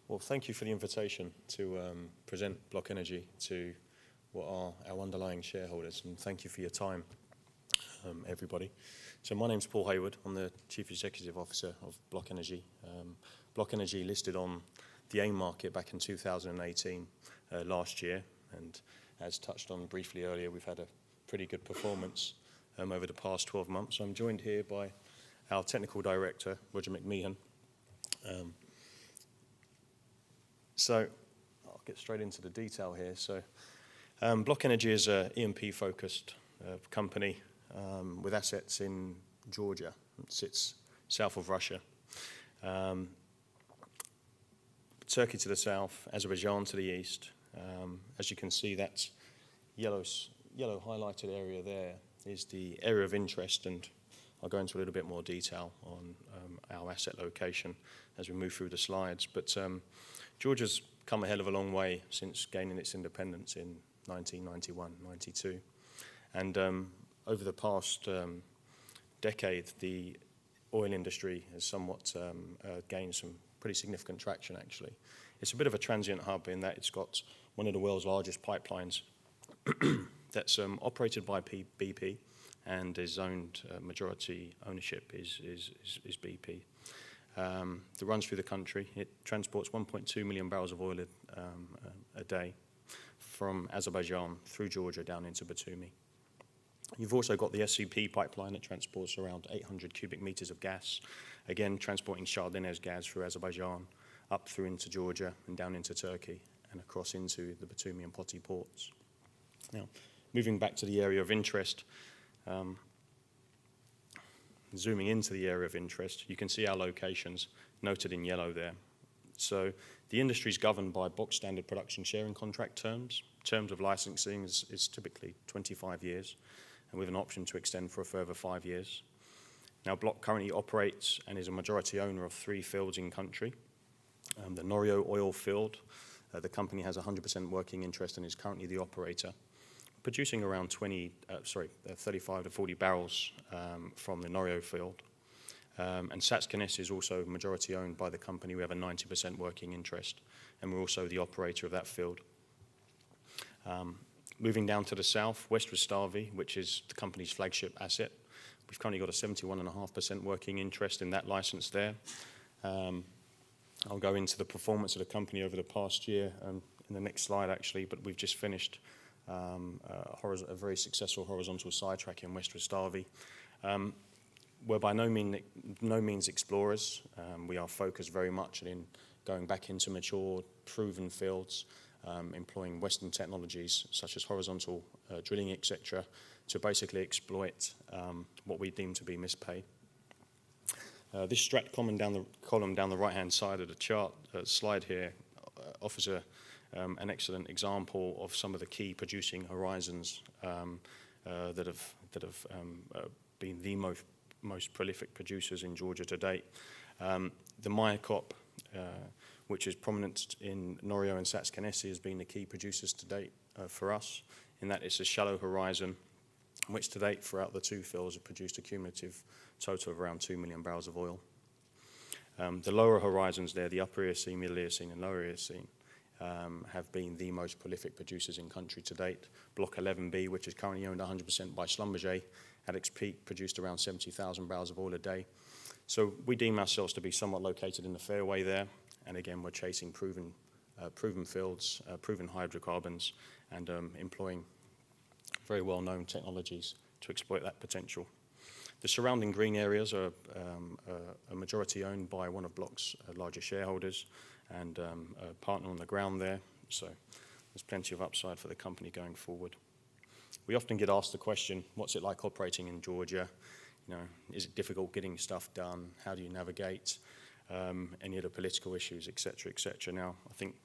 Well, thank you for the invitation to present Block Energy to what are our underlying shareholders, and thank you for your time, everybody. So my name's Paul Hayward. I'm the Chief Executive Officer of Block Energy. Block Energy listed on the AIM market back in 2018, last year, and as touched on briefly earlier, we've had a pretty good performance over the past 12 months. So I'm joined here by our Technical Director, Roger McMeehan. So I'll get straight into the detail here. So Block Energy is an E&P-focused company with assets in Georgia. It sits south of Russia. Turkey to the south, Azerbaijan to the east. As you can see, that yellow highlighted area there is the area of interest, and I'll go into a little bit more detail on our asset location as we move through the slides. But Georgia's come a hell of a long way since gaining its independence in 1991, 92. And over the past decade, the oil industry has somewhat gained some pretty significant traction, actually. It's a bit of a transient hub in that it's got one of the world's largest pipelines that's operated by BP and is owned, majority ownership is BP. That runs through the country. It transports 1.2 million barrels of oil a day from Azerbaijan through Georgia down into Batumi. You've also got the SCP pipeline that transports around 800 cubic meters of gas, again transporting Shah Deniz gas through Azerbaijan, up through into Georgia and down into Turkey and across into the Batumi and Poti ports. Now, moving back to the area of interest, zooming into the area of interest, you can see our locations noted in yellow there. So the industry is governed by box standard production sharing contract terms. Terms of licensing is typically 25 years, and with an option to extend for a further 5 years. Now, Block currently operates and is a majority owner of 3 fields in country. The Norio oil field, the company has 100% working interest and is currently the operator, producing around 35 to 40 barrels from the Norio field. And Satskanes is also majority owned by the company. We have a 90% working interest, and we're also the operator of that field. Moving down to the south, West Rustavi, which is the company's flagship asset. We've currently got a 71.5% working interest in that license there. I'll go into the performance of the company over the past year in the next slide, actually, but we've just finished a very successful horizontal sidetrack in West Rustavi. We're by no means explorers. We are focused very much in going back into mature, proven fields, employing Western technologies such as horizontal drilling, etc., to basically exploit what we deem to be mispay. This strat column down the right-hand side of the chart slide here offers an excellent example of some of the key producing horizons that have been the most prolific producers in Georgia to date. The Mayakop, which is prominent in Norio and Satskanes, has been the key producers to date for us, in that it's a shallow horizon, which to date throughout the 2 fields have produced a cumulative total of around 2 million barrels of oil. The lower horizons there, the Upper Eocene, Middle Eocene and Lower Eocene, have been the most prolific producers in country to date. Block 11B, which is currently owned 100% by Schlumberger, at its peak produced around 70,000 barrels of oil a day. So we deem ourselves to be somewhat located in the fairway there, and again we're chasing proven fields, proven hydrocarbons, and employing very well-known technologies to exploit that potential. The surrounding green areas are a majority owned by one of Block's larger shareholders and a partner on the ground there, so there's plenty of upside for the company going forward. We often get asked the question, what's it like operating in Georgia? You know, is it difficult getting stuff done? How do you navigate any of the political issues, etc., etc.? Now, I think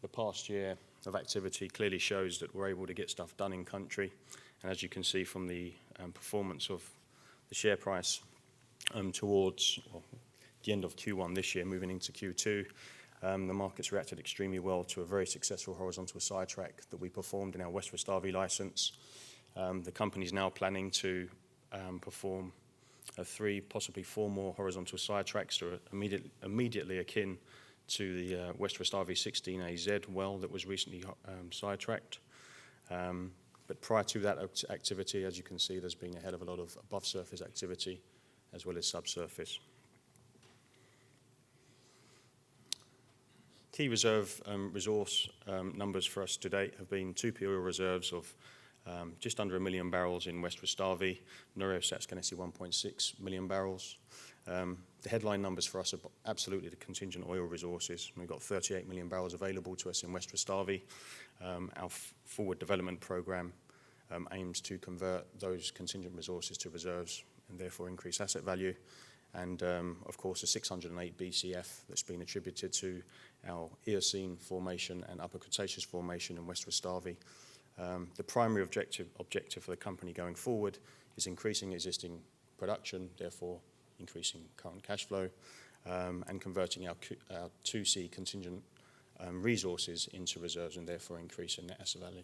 the past year of activity clearly shows that we're able to get stuff done in country, and as you can see from the performance of the share price towards the end of Q1 this year, moving into Q2, the market's reacted extremely well to a very successful horizontal sidetrack that we performed in our West Rustavi license. The company's now planning to perform 3, possibly 4 more horizontal sidetracks that are immediately akin to the West Rustavi 16AZ well that was recently sidetracked. But prior to that activity, as you can see, there's been a hell of a lot of above surface activity as well as subsurface. Key reserve resource numbers for us to date have been 2P oil reserves of just under 1 million barrels in West Rustavi, Norilsk Skanesi 1.6 million barrels. The headline numbers for us are absolutely the contingent oil resources. We've got 38 million barrels available to us in West Rustavi. Our forward development program aims to convert those contingent resources to reserves and therefore increase asset value. And of course, the 608 BCF that's been attributed to our Eocene formation and Upper Cretaceous formation in West Rustavi. The primary objective for the company going forward is increasing existing production, therefore increasing current cash flow, and converting our 2C contingent resources into reserves and therefore increasing net asset value.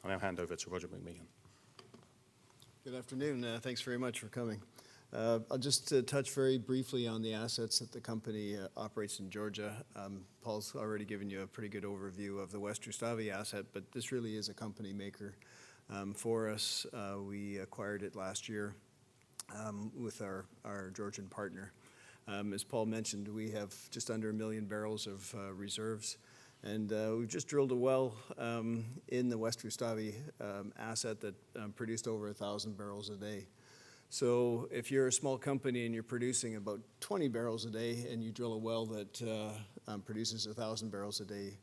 I'll now hand over to Roger McMeehan. Good afternoon. Thanks very much for coming. I'll just touch very briefly on the assets that the company operates in Georgia. Paul's already given you a pretty good overview of the West Rustavi asset, but this really is a company maker for us. We acquired it last year with our Georgian partner. As Paul mentioned, we have just under 1 million barrels of reserves. And we've just drilled a well in the West Rustavi asset that produced over 1,000 barrels a day. So if you're a small company and you're producing about 20 barrels a day and you drill a well that produces 1,000 barrels a day,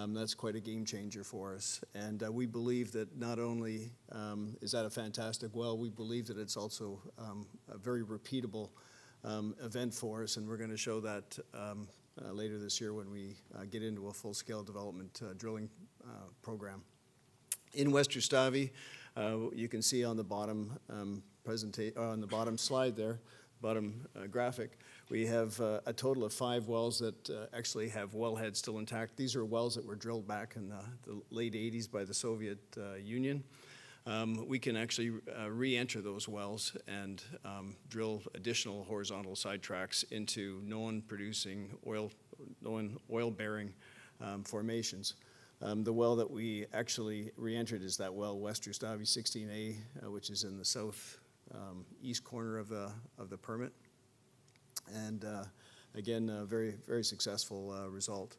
that's quite a game changer for us. And we believe that not only is that a fantastic well, we believe that it's also a very repeatable event for us, and we're going to show that later this year when we get into a full-scale development drilling program. In West Rustavi, you can see on the bottom on the bottom slide there, bottom graphic, we have a total of 5 wells that actually have wellheads still intact. These are wells that were drilled back in the late 80s by the Soviet Union. We can actually re-enter those wells and drill additional horizontal sidetracks into known oil-bearing formations. The well that we actually re-entered is that well, West Rustavi 16A, which is in the south east corner of the permit. And again, a very, very successful result.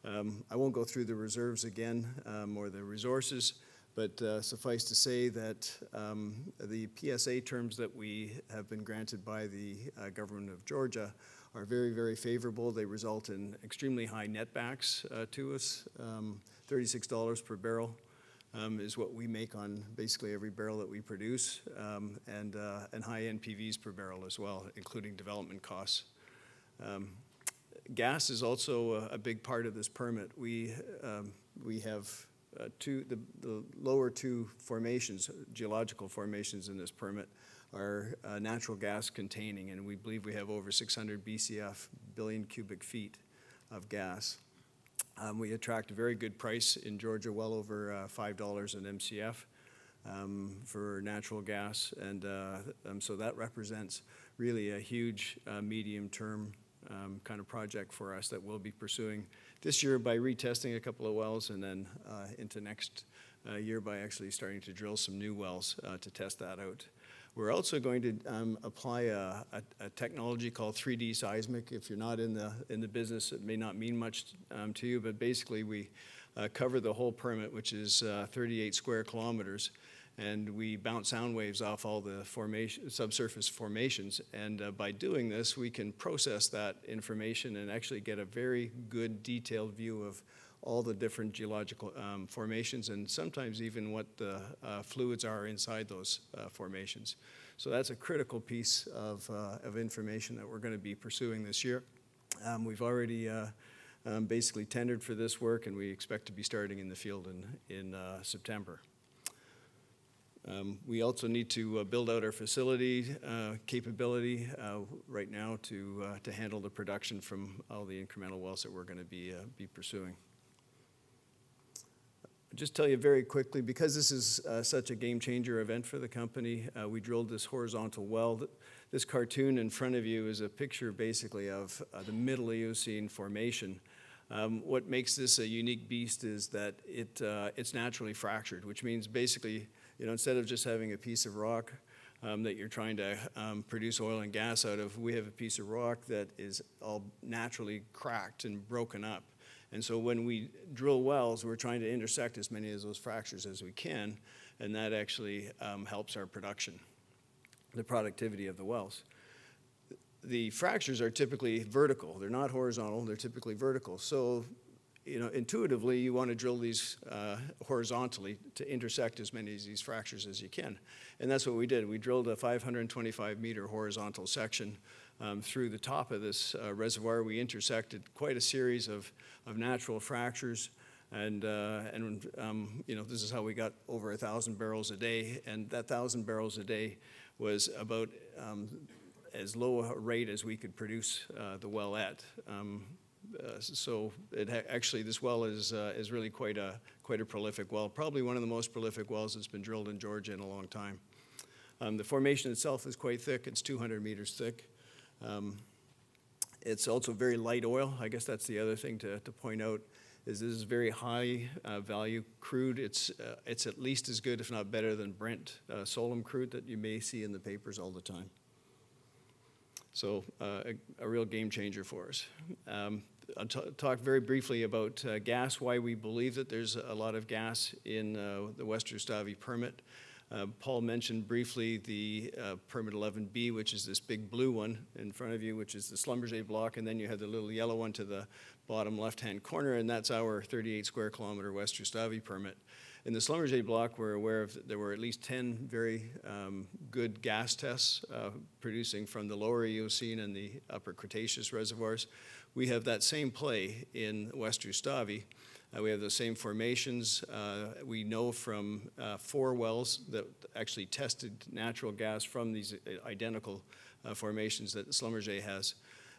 I won't go through the reserves again or the resources, but suffice to say that the PSA terms that we have been granted by the government of Georgia are very, very favorable. They result in extremely high netbacks to us. $36 per barrel is what we make on basically every barrel that we produce, and high NPVs per barrel as well, including development costs. Gas is also a big part of this permit. We have the lower 2 formations, geological formations in this permit, are natural gas containing, and we believe we have over 600 BCF, billion cubic feet of gas. We attract a very good price in Georgia, well over $5 an MCF for natural gas, and so that represents really a huge medium-term kind of project for us that we'll be pursuing this year by retesting a couple of wells, and then into next year by actually starting to drill some new wells to test that out. We're also going to apply a technology called 3D seismic. If you're not in the business, it may not mean much to you, but basically we cover the whole permit, which is 38 square kilometers, and we bounce sound waves off all the subsurface formations. And by doing this, we can process that information and actually get a very good detailed view of all the different geological formations, and sometimes even what the fluids are inside those formations. So that's a critical piece of information that we're going to be pursuing this year. We've already basically tendered for this work, and we expect to be starting in the field in September. We also need to build out our facility capability right now to handle the production from all the incremental wells that we're going to be pursuing. Just tell you very quickly, because this is such a game changer event for the company, we drilled this horizontal well. This cartoon in front of you is a picture basically of the Middle Eocene formation. What makes this a unique beast is that it's naturally fractured, which means basically, instead of just having a piece of rock that you're trying to produce oil and gas out of, we have a piece of rock that is all naturally cracked and broken up. And so when we drill wells, we're trying to intersect as many of those fractures as we can, and that actually helps our production, the productivity of the wells. The fractures are typically vertical. They're not horizontal, they're typically vertical. So, intuitively, you want to drill these horizontally to intersect as many of these fractures as you can. And that's what we did. We drilled a 525-meter horizontal section through the top of this reservoir. We intersected quite a series of natural fractures. And this is how we got over 1,000 barrels a day. And that 1,000 barrels a day was about as low a rate as we could produce the well at. So actually, this well is really quite a prolific well, probably one of the most prolific wells that's been drilled in Georgia in a long time. The formation itself is quite thick. It's 200 meters thick. It's also very light oil. I guess that's the other thing to point out, is this is very high value crude. It's at least as good, if not better, than Brent Solom crude that you may see in the papers all the time. So a real game changer for us. I'll talk very briefly about gas, why we believe that there's a lot of gas in the West Rustavi permit. Paul mentioned briefly the permit 11B, which is this big blue one in front of you, which is the Schlumberger block, and then you have the little yellow one to the bottom left-hand corner, and that's our 38 square kilometer West Rustavi permit. In the Schlumberger block, we're aware of there were at least 10 very good gas tests producing from the lower Eocene and the upper Cretaceous reservoirs. We have that same play in West Rustavi. We have the same formations. We know from 4 wells that actually tested natural gas from these identical formations that Schlumberger has.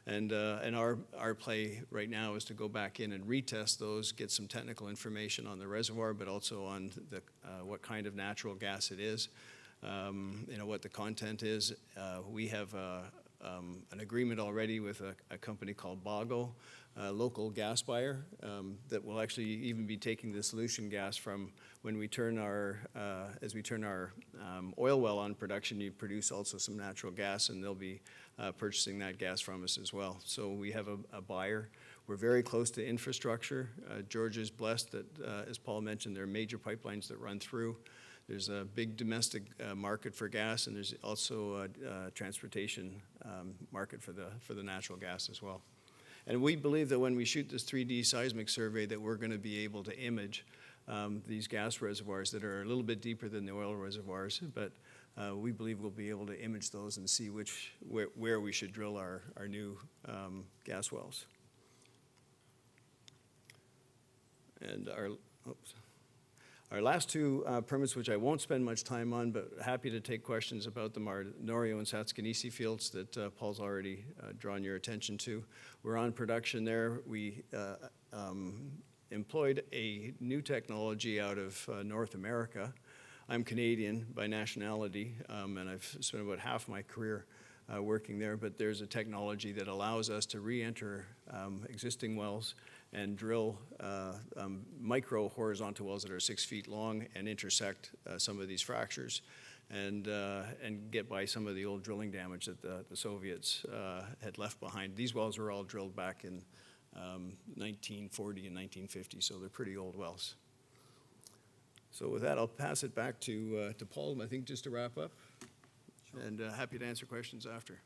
And our play right now is to go back in and retest those, get some technical information on the reservoir, but also on what kind of natural gas it is, what the content is. We have an agreement already with a company called Bago, a local gas buyer that will actually even be taking the solution gas from when we turn as we turn our oil well on production. You produce also some natural gas, and they'll be purchasing that gas from us as well. So we have a buyer. We're very close to infrastructure. Georgia's blessed that, as Paul mentioned, there are major pipelines that run through. There's a big domestic market for gas, and there's also a transportation market for the natural gas as well. And we believe that when we shoot this 3D seismic survey that we're going to be able to image these gas reservoirs that are a little bit deeper than the oil reservoirs, but we believe we'll be able to image those and see where we should drill our new gas wells. And our last 2 permits, which I won't spend much time on, but happy to take questions about them, are Norio and Satskanisi fields that Paul's already drawn your attention to. We're on production there. We employed a new technology out of North America. I'm Canadian by nationality, and I've spent about half my career working there, but there's a technology that allows us to re-enter existing wells and drill micro horizontal wells that are 6 feet long and intersect some of these fractures and get by some of the old drilling damage that the Soviets had left behind. These wells were all drilled back in 1940 and 1950, so they're pretty old wells. So with that, I'll pass it back to Paul, I think, just to wrap up. Sure. And happy to answer questions after.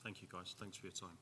Thank you, guys. Thanks for your time.